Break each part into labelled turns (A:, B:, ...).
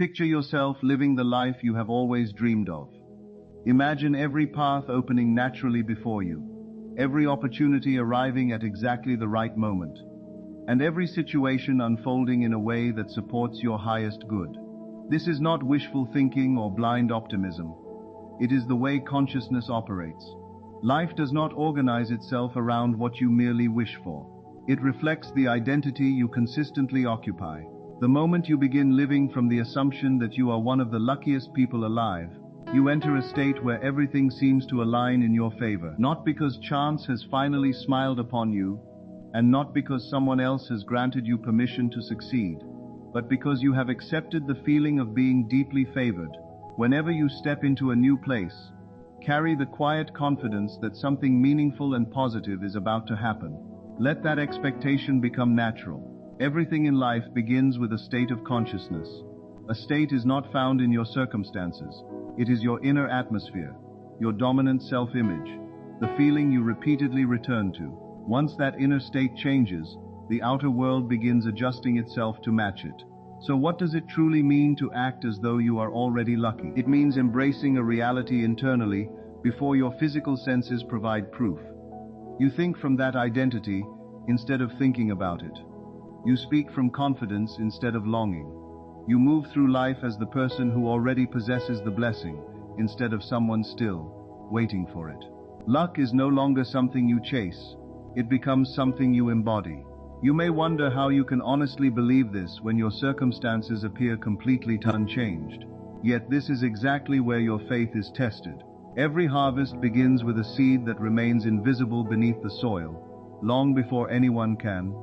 A: Picture yourself living the life you have always dreamed of. Imagine every path opening naturally before you, every opportunity arriving at exactly the right moment, and every situation unfolding in a way that supports your highest good. This is not wishful thinking or blind optimism. It is the way consciousness operates. Life does not organize itself around what you merely wish for. It reflects the identity you consistently occupy. The moment you begin living from the assumption that you are one of the luckiest people alive, you enter a state where everything seems to align in your favor, not because chance has finally smiled upon you, and not because someone else has granted you permission to succeed, but because you have accepted the feeling of being deeply favored. Whenever you step into a new place, carry the quiet confidence that something meaningful and positive is about to happen. Let that expectation become natural. Everything in life begins with a state of consciousness. A state is not found in your circumstances. It is your inner atmosphere, your dominant self-image, the feeling you repeatedly return to. Once that inner state changes, the outer world begins adjusting itself to match it. So what does it truly mean to act as though you are already lucky? It means embracing a reality internally before your physical senses provide proof. You think from that identity instead of thinking about it. You speak from confidence instead of longing. You move through life as the person who already possesses the blessing instead of someone still waiting for it. Luck is no longer something you chase. It becomes something you embody. You may wonder how you can honestly believe this when your circumstances appear completely unchanged. Yet this is exactly where your faith is tested. Every harvest begins with a seed that remains invisible beneath the soil, long before anyone can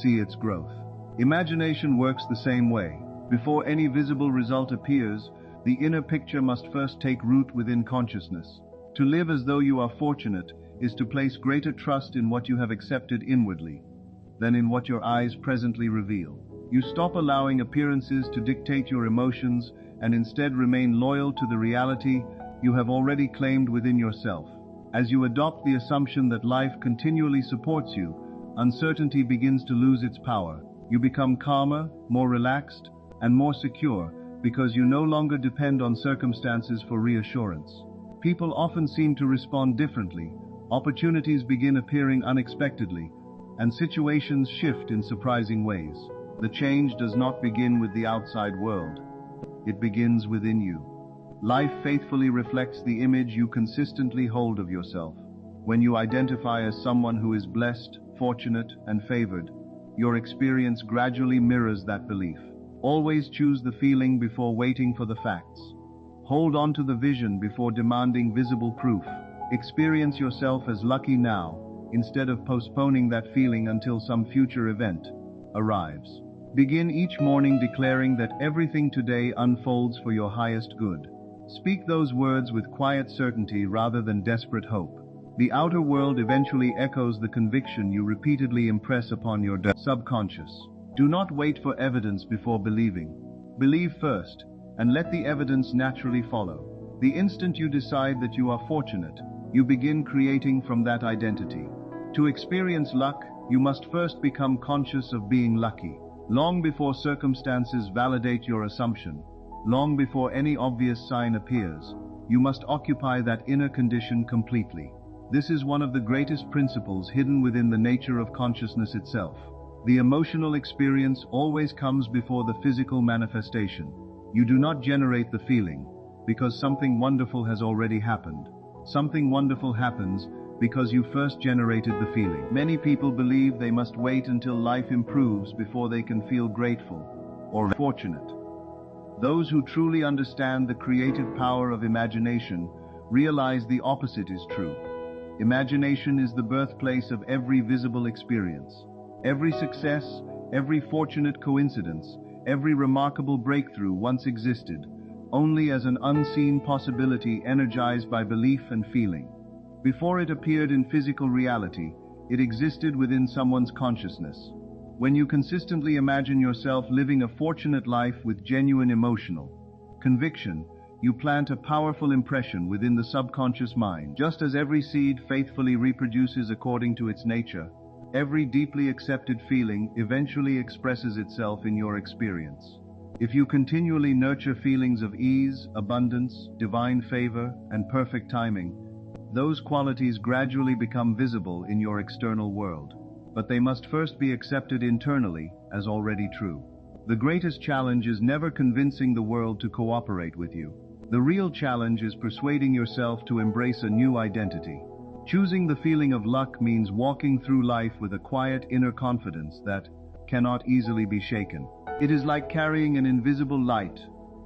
A: see its growth. Imagination works the same way. Before any visible result appears, the inner picture must first take root within consciousness. To live as though you are fortunate is to place greater trust in what you have accepted inwardly than in what your eyes presently reveal. You stop allowing appearances to dictate your emotions and instead remain loyal to the reality you have already claimed within yourself. As you adopt the assumption that life continually supports you, uncertainty begins to lose its power. You become calmer, more relaxed, and more secure because you no longer depend on circumstances for reassurance. People often seem to respond differently. Opportunities begin appearing unexpectedly, and situations shift in surprising ways. The change does not begin with the outside world. It begins within you. Life faithfully reflects the image you consistently hold of yourself. When you identify as someone who is blessed, fortunate, and favored, your experience gradually mirrors that belief. Always choose the feeling before waiting for the facts. Hold on to the vision before demanding visible proof. Experience yourself as lucky now, instead of postponing that feeling until some future event arrives. Begin each morning declaring that everything today unfolds for your highest good. Speak those words with quiet certainty rather than desperate hope. The outer world eventually echoes the conviction you repeatedly impress upon your subconscious. Do not wait for evidence before believing. Believe first, and let the evidence naturally follow. The instant you decide that you are fortunate, you begin creating from that identity. To experience luck, you must first become conscious of being lucky. Long before circumstances validate your assumption, long before any obvious sign appears, you must occupy that inner condition completely. This is one of the greatest principles hidden within the nature of consciousness itself. The emotional experience always comes before the physical manifestation. You do not generate the feeling because something wonderful has already happened. Something wonderful happens because you first generated the feeling. Many people believe they must wait until life improves before they can feel grateful or fortunate. Those who truly understand the creative power of imagination realize the opposite is true. Imagination is the birthplace of every visible experience. Every success, every fortunate coincidence, every remarkable breakthrough once existed only as an unseen possibility energized by belief and feeling. Before it appeared in physical reality, it existed within someone's consciousness. When you consistently imagine yourself living a fortunate life with genuine emotional conviction, you plant a powerful impression within the subconscious mind. Just as every seed faithfully reproduces according to its nature, every deeply accepted feeling eventually expresses itself in your experience. If you continually nurture feelings of ease, abundance, divine favor, and perfect timing, those qualities gradually become visible in your external world. But they must first be accepted internally as already true. The greatest challenge is never convincing the world to cooperate with you. The real challenge is persuading yourself to embrace a new identity. Choosing the feeling of luck means walking through life with a quiet inner confidence that cannot easily be shaken. It is like carrying an invisible light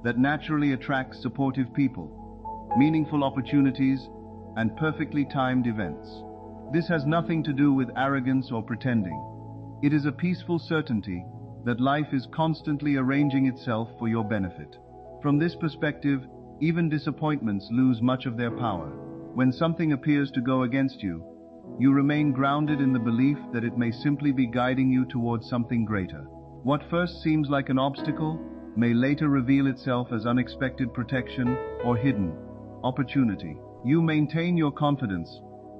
A: that naturally attracts supportive people, meaningful opportunities, and perfectly timed events. This has nothing to do with arrogance or pretending. It is a peaceful certainty that life is constantly arranging itself for your benefit. From this perspective, even disappointments lose much of their power. When something appears to go against you, you remain grounded in the belief that it may simply be guiding you towards something greater. What first seems like an obstacle may later reveal itself as unexpected protection or hidden opportunity. You maintain your confidence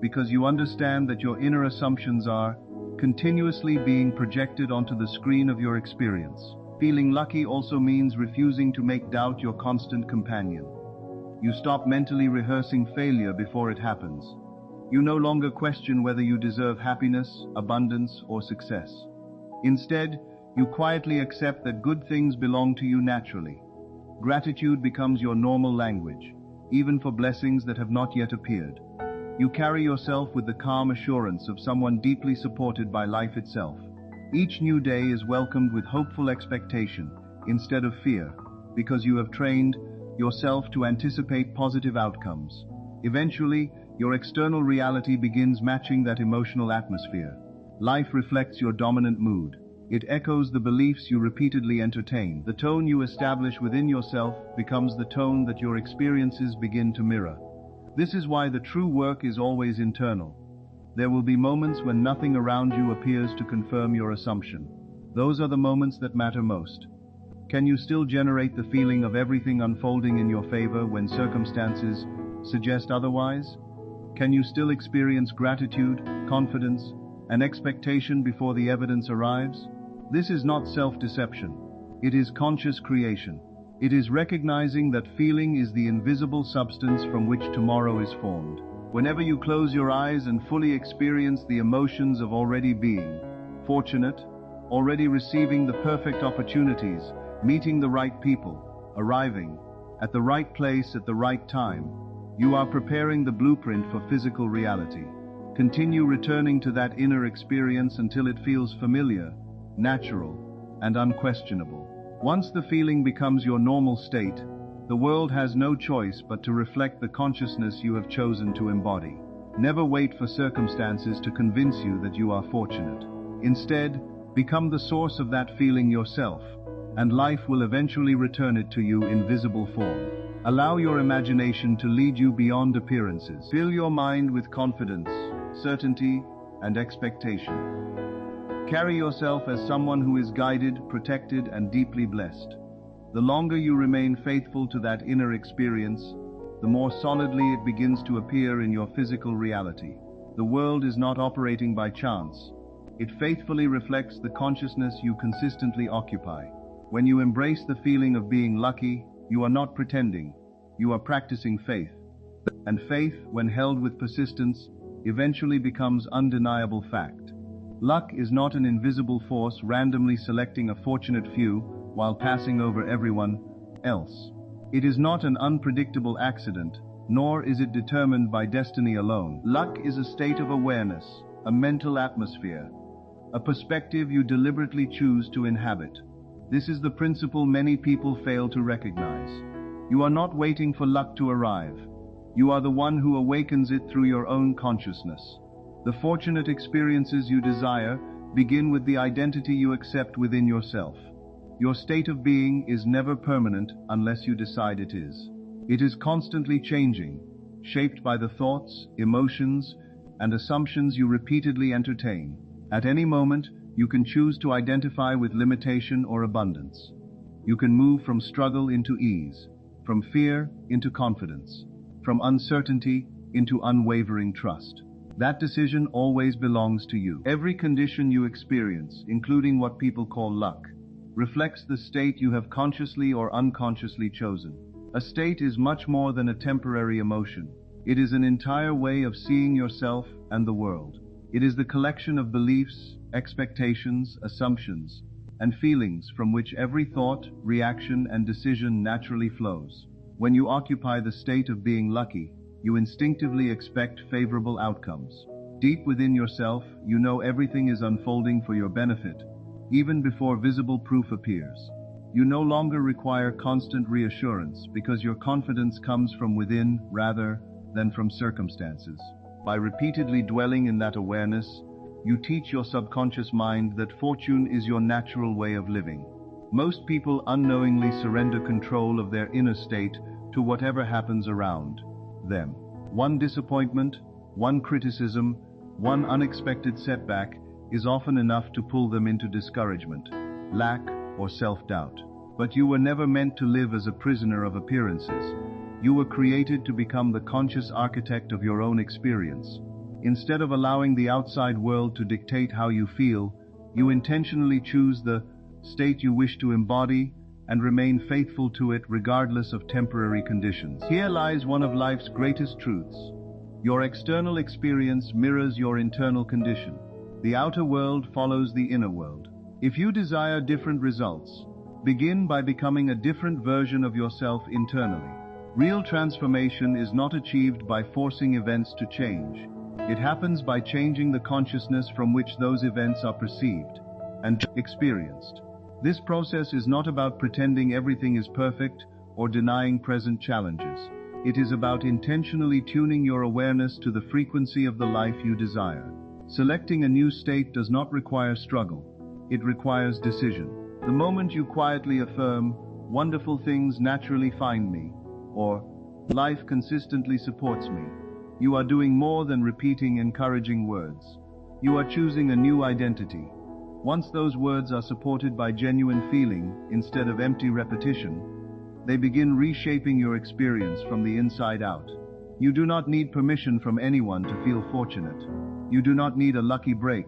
A: because you understand that your inner assumptions are continuously being projected onto the screen of your experience. Feeling lucky also means refusing to make doubt your constant companion. You stop mentally rehearsing failure before it happens. You no longer question whether you deserve happiness, abundance, or success. Instead, you quietly accept that good things belong to you naturally. Gratitude becomes your normal language, even for blessings that have not yet appeared. You carry yourself with the calm assurance of someone deeply supported by life itself. Each new day is welcomed with hopeful expectation instead of fear, because you have trained yourself to anticipate positive outcomes. Eventually, your external reality begins matching that emotional atmosphere. Life reflects your dominant mood. It echoes the beliefs you repeatedly entertain. The tone you establish within yourself becomes the tone that your experiences begin to mirror. This is why the true work is always internal. There will be moments when nothing around you appears to confirm your assumption. Those are the moments that matter most. Can you still generate the feeling of everything unfolding in your favor when circumstances suggest otherwise? Can you still experience gratitude, confidence, and expectation before the evidence arrives? This is not self-deception. It is conscious creation. It is recognizing that feeling is the invisible substance from which tomorrow is formed. Whenever you close your eyes and fully experience the emotions of already being fortunate, already receiving the perfect opportunities, meeting the right people, arriving at the right place at the right time, you are preparing the blueprint for physical reality. Continue returning to that inner experience until it feels familiar, natural, and unquestionable. Once the feeling becomes your normal state, the world has no choice but to reflect the consciousness you have chosen to embody. Never wait for circumstances to convince you that you are fortunate. Instead, become the source of that feeling yourself, and life will eventually return it to you in visible form. Allow your imagination to lead you beyond appearances. Fill your mind with confidence, certainty, and expectation. Carry yourself as someone who is guided, protected, and deeply blessed. The longer you remain faithful to that inner experience, the more solidly it begins to appear in your physical reality. The world is not operating by chance. It faithfully reflects the consciousness you consistently occupy. When you embrace the feeling of being lucky, you are not pretending. You are practicing faith. And faith, when held with persistence, eventually becomes undeniable fact. Luck is not an invisible force randomly selecting a fortunate few while passing over everyone else. It is not an unpredictable accident, nor is it determined by destiny alone. Luck is a state of awareness, a mental atmosphere, a perspective you deliberately choose to inhabit. This is the principle many people fail to recognize. You are not waiting for luck to arrive. You are the one who awakens it through your own consciousness. The fortunate experiences you desire begin with the identity you accept within yourself. Your state of being is never permanent unless you decide it is. It is constantly changing, shaped by the thoughts, emotions, and assumptions you repeatedly entertain. At any moment, you can choose to identify with limitation or abundance. You can move from struggle into ease, from fear into confidence, from uncertainty into unwavering trust. That decision always belongs to you. Every condition you experience, including what people call luck, reflects the state you have consciously or unconsciously chosen. A state is much more than a temporary emotion. It is an entire way of seeing yourself and the world. It is the collection of beliefs, expectations, assumptions, and feelings from which every thought, reaction, and decision naturally flows. When you occupy the state of being lucky, you instinctively expect favorable outcomes. Deep within yourself, you know everything is unfolding for your benefit, even before visible proof appears. You no longer require constant reassurance because your confidence comes from within rather than from circumstances. By repeatedly dwelling in that awareness, you teach your subconscious mind that fortune is your natural way of living. Most people unknowingly surrender control of their inner state to whatever happens around them. One disappointment, one criticism, one unexpected setback is often enough to pull them into discouragement, lack, or self-doubt. But you were never meant to live as a prisoner of appearances. You were created to become the conscious architect of your own experience. Instead of allowing the outside world to dictate how you feel, you intentionally choose the state you wish to embody and remain faithful to it regardless of temporary conditions. Here lies one of life's greatest truths. Your external experience mirrors your internal condition. The outer world follows the inner world. If you desire different results, begin by becoming a different version of yourself internally. Real transformation is not achieved by forcing events to change. It happens by changing the consciousness from which those events are perceived and experienced. This process is not about pretending everything is perfect or denying present challenges. It is about intentionally tuning your awareness to the frequency of the life you desire. Selecting a new state does not require struggle. It requires decision. The moment you quietly affirm, "Wonderful things naturally find me," or "Life consistently supports me," you are doing more than repeating encouraging words. You are choosing a new identity. Once those words are supported by genuine feeling instead of empty repetition, they begin reshaping your experience from the inside out. You do not need permission from anyone to feel fortunate. You do not need a lucky break,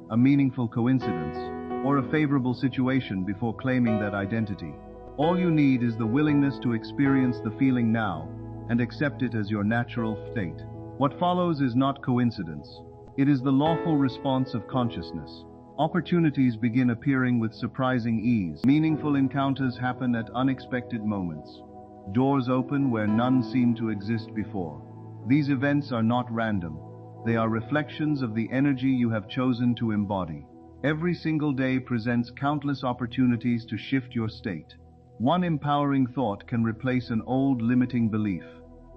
A: a meaningful coincidence, or a favorable situation before claiming that identity. All you need is the willingness to experience the feeling now and accept it as your natural state. What follows is not coincidence. It is the lawful response of consciousness. Opportunities begin appearing with surprising ease. Meaningful encounters happen at unexpected moments. Doors open where none seemed to exist before. These events are not random. They are reflections of the energy you have chosen to embody. Every single day presents countless opportunities to shift your state. One empowering thought can replace an old limiting belief.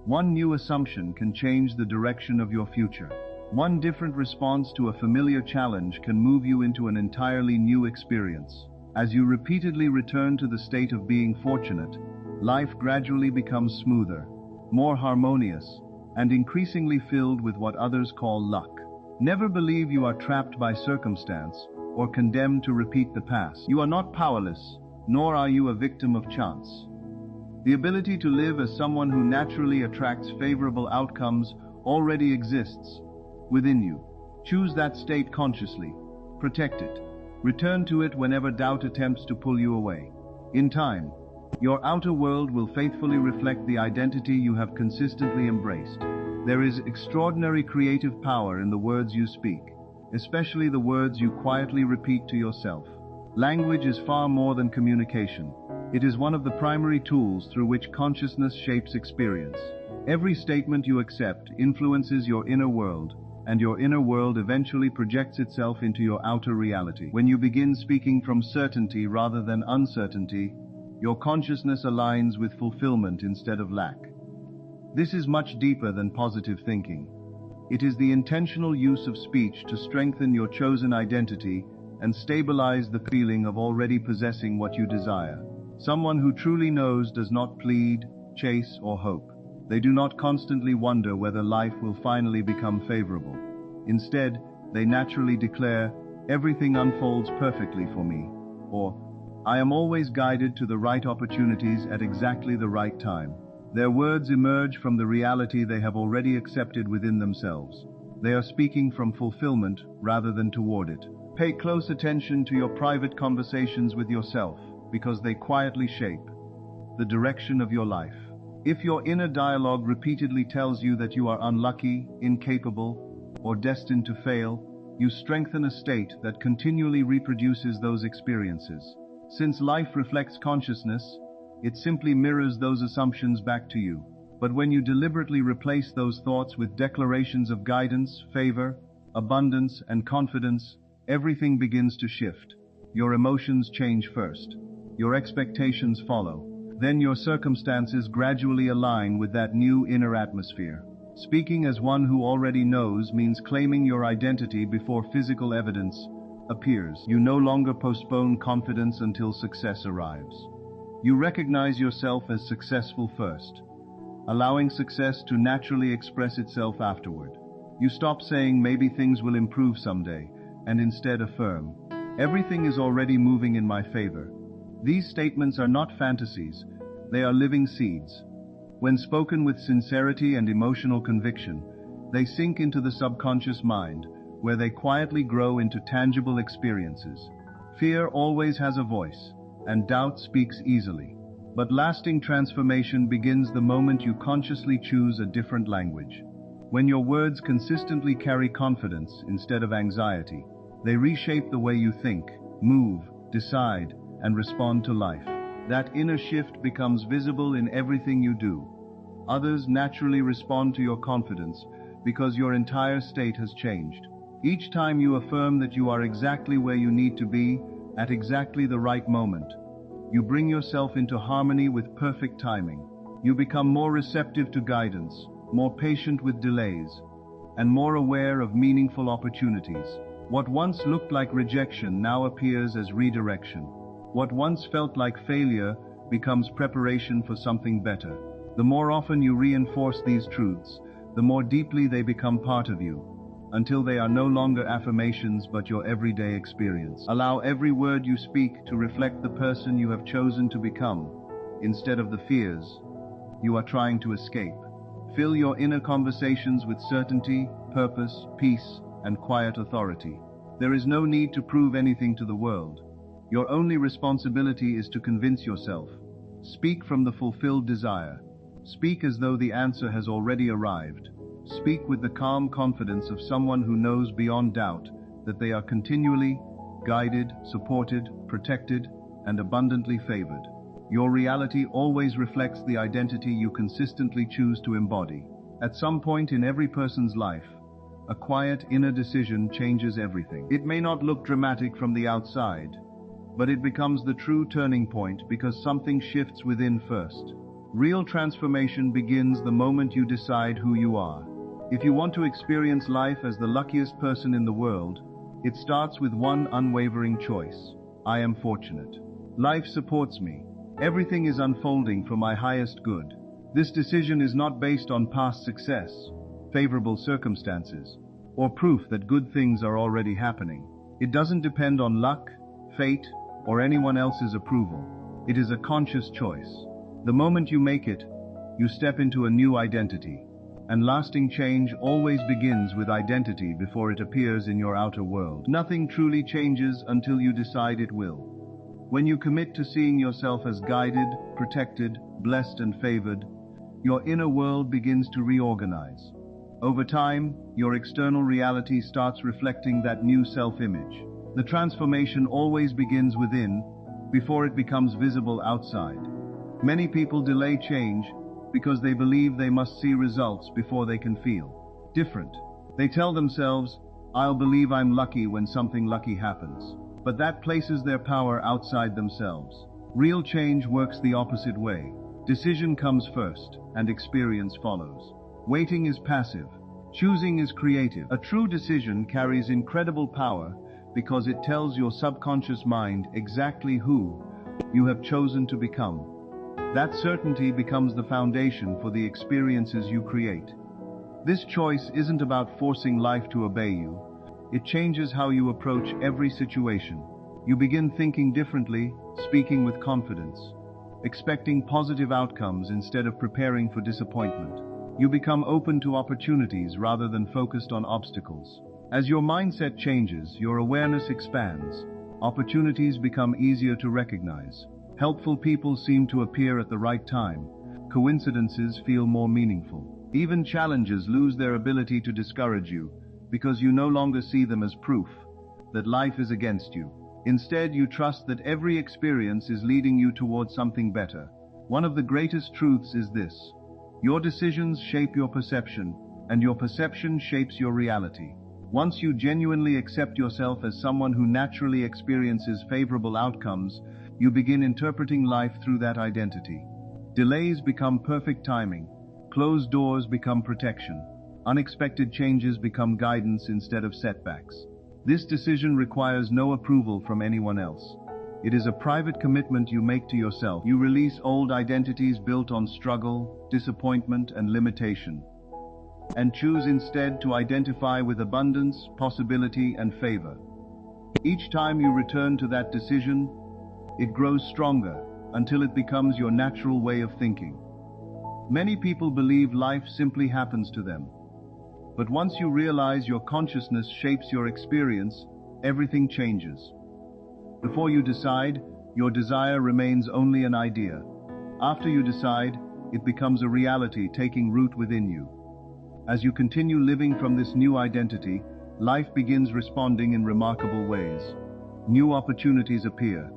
A: One new assumption can change the direction of your future. One different response to a familiar challenge can move you into an entirely new experience. As you repeatedly return to the state of being fortunate, life gradually becomes smoother, more harmonious, and increasingly filled with what others call luck. Never believe you are trapped by circumstance or condemned to repeat the past. You are not powerless, nor are you a victim of chance. The ability to live as someone who naturally attracts favorable outcomes already exists within you. Choose that state consciously. Protect it. Return to it whenever doubt attempts to pull you away. In time, your outer world will faithfully reflect the identity you have consistently embraced. There is extraordinary creative power in the words you speak, especially the words you quietly repeat to yourself. Language is far more than communication. It is one of the primary tools through which consciousness shapes experience. Every statement you accept influences your inner world, and your inner world eventually projects itself into your outer reality. When you begin speaking from certainty rather than uncertainty, your consciousness aligns with fulfillment instead of lack. This is much deeper than positive thinking. It is the intentional use of speech to strengthen your chosen identity and stabilize the feeling of already possessing what you desire. Someone who truly knows does not plead, chase, or hope. They do not constantly wonder whether life will finally become favorable. Instead, they naturally declare, "Everything unfolds perfectly for me," or "I am always guided to the right opportunities at exactly the right time." Their words emerge from the reality they have already accepted within themselves. They are speaking from fulfillment rather than toward it. Pay close attention to your private conversations with yourself, because they quietly shape the direction of your life. If your inner dialogue repeatedly tells you that you are unlucky, incapable, or destined to fail, you strengthen a state that continually reproduces those experiences. Since life reflects consciousness, it simply mirrors those assumptions back to you. But when you deliberately replace those thoughts with declarations of guidance, favor, abundance, and confidence, everything begins to shift. Your emotions change first. Your expectations follow. Then your circumstances gradually align with that new inner atmosphere. Speaking as one who already knows means claiming your identity before physical evidence appears. You no longer postpone confidence until success arrives. You recognize yourself as successful first, allowing success to naturally express itself afterward. You stop saying maybe things will improve someday, and instead affirm, everything is already moving in my favor. These statements are not fantasies, they are living seeds. When spoken with sincerity and emotional conviction, they sink into the subconscious mind, where they quietly grow into tangible experiences. Fear always has a voice, and doubt speaks easily. But lasting transformation begins the moment you consciously choose a different language. When your words consistently carry confidence instead of anxiety, they reshape the way you think, move, decide, and respond to life. That inner shift becomes visible in everything you do. Others naturally respond to your confidence because your entire state has changed. Each time you affirm that you are exactly where you need to be, at exactly the right moment, you bring yourself into harmony with perfect timing. You become more receptive to guidance, more patient with delays, and more aware of meaningful opportunities. What once looked like rejection now appears as redirection. What once felt like failure becomes preparation for something better. The more often you reinforce these truths, the more deeply they become part of you, until they are no longer affirmations but your everyday experience. Allow every word you speak to reflect the person you have chosen to become, instead of the fears you are trying to escape. Fill your inner conversations with certainty, purpose, peace, and quiet authority. There is no need to prove anything to the world. Your only responsibility is to convince yourself. Speak from the fulfilled desire. Speak as though the answer has already arrived. Speak with the calm confidence of someone who knows beyond doubt that they are continually guided, supported, protected, and abundantly favored. Your reality always reflects the identity you consistently choose to embody. At some point in every person's life, a quiet inner decision changes everything. It may not look dramatic from the outside, but it becomes the true turning point because something shifts within first. Real transformation begins the moment you decide who you are. If you want to experience life as the luckiest person in the world, it starts with one unwavering choice. I am fortunate. Life supports me. Everything is unfolding for my highest good. This decision is not based on past success, favorable circumstances, or proof that good things are already happening. It doesn't depend on luck, fate, or anyone else's approval. It is a conscious choice. The moment you make it, you step into a new identity. And lasting change always begins with identity before it appears in your outer world. Nothing truly changes until you decide it will. When you commit to seeing yourself as guided, protected, blessed, and favored, your inner world begins to reorganize. Over time, your external reality starts reflecting that new self-image. The transformation always begins within, before it becomes visible outside. Many people delay change because they believe they must see results before they can feel different. They tell themselves, I'll believe I'm lucky when something lucky happens. But that places their power outside themselves. Real change works the opposite way. Decision comes first, and experience follows. Waiting is passive. Choosing is creative. A true decision carries incredible power because it tells your subconscious mind exactly who you have chosen to become. That certainty becomes the foundation for the experiences you create. This choice isn't about forcing life to obey you. It changes how you approach every situation. You begin thinking differently, speaking with confidence, expecting positive outcomes instead of preparing for disappointment. You become open to opportunities rather than focused on obstacles. As your mindset changes, your awareness expands. Opportunities become easier to recognize. Helpful people seem to appear at the right time. Coincidences feel more meaningful. Even challenges lose their ability to discourage you, because you no longer see them as proof that life is against you. Instead, you trust that every experience is leading you towards something better. One of the greatest truths is this: your decisions shape your perception, and your perception shapes your reality. Once you genuinely accept yourself as someone who naturally experiences favorable outcomes, you begin interpreting life through that identity. Delays become perfect timing. Closed doors become protection. Unexpected changes become guidance instead of setbacks. This decision requires no approval from anyone else. It is a private commitment you make to yourself. You release old identities built on struggle, disappointment, and limitation, and choose instead to identify with abundance, possibility, and favor. Each time you return to that decision, it grows stronger until it becomes your natural way of thinking. Many people believe life simply happens to them. But once you realize your consciousness shapes your experience, everything changes. Before you decide, your desire remains only an idea. After you decide, it becomes a reality taking root within you. As you continue living from this new identity, life begins responding in remarkable ways. New opportunities appear.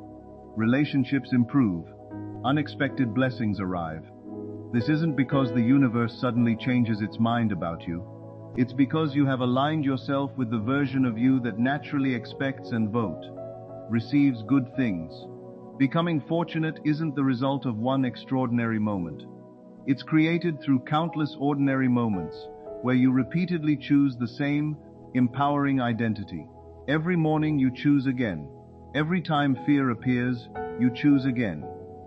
A: Relationships improve. Unexpected blessings arrive. This isn't because the universe suddenly changes its mind about you. It's because you have aligned yourself with the version of you that naturally expects and receives good things. Becoming fortunate isn't the result of one extraordinary moment. It's created through countless ordinary moments where you repeatedly choose the same empowering identity. Every morning you choose again. Every time fear appears, you choose again.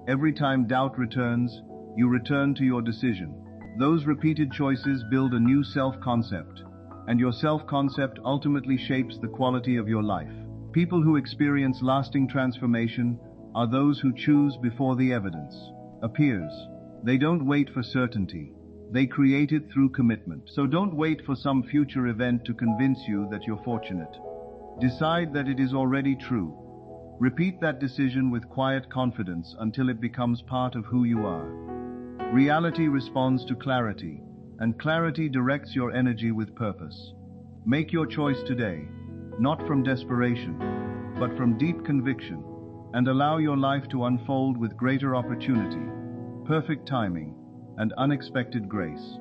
A: Every time doubt returns, you return to your decision. Those repeated choices build a new self-concept, and your self-concept ultimately shapes the quality of your life. People who experience lasting transformation are those who choose before the evidence appears. They don't wait for certainty. They create it through commitment. So don't wait for some future event to convince you that you're fortunate. Decide that it is already true. Repeat that decision with quiet confidence until it becomes part of who you are. Reality responds to clarity, and clarity directs your energy with purpose. Make your choice today, not from desperation, but from deep conviction, and allow your life to unfold with greater opportunity, perfect timing, and unexpected grace.